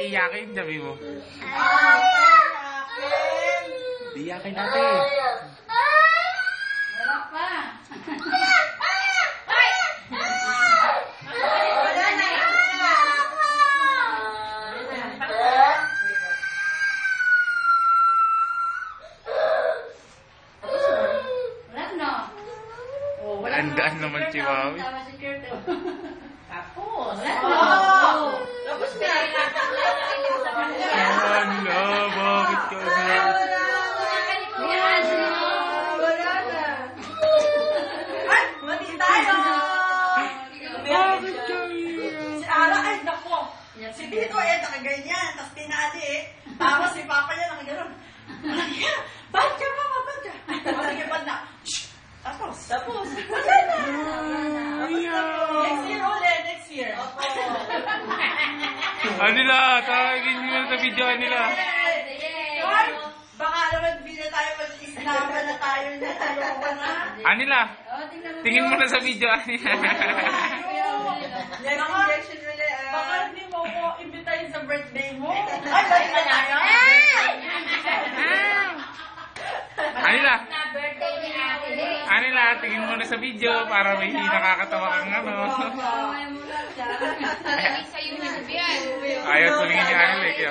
iyakin, sabi mo. Iyakin natin. Wala pa. Andaan naman si Wawi. Tapos. Tapos na. Wala, bakit ka na? Wala na. Ay, mati tayo. Bakit ka Si Ara, ay, naku. Si Tito, nakaganyan. Tapos tinali, Tapos si Papa niya, nakaganon. Ba't ka ba? Ba't ka? Tapos na. Tapos. Wala na. Next year ulit, next year. Nila, tawagin nyo sa video nila. Baka naman hindi na tayo mag-islaman na tayo na tayo na. Nila, tingin mo na sa video nila. Injection mo na. Baka hindi mo ko imbitahin sa birthday mo. Ay, balik na tayo. Nila, tingin mo na sa video para may nakakatawa kang ano. Ayaw tumingin ni Anila.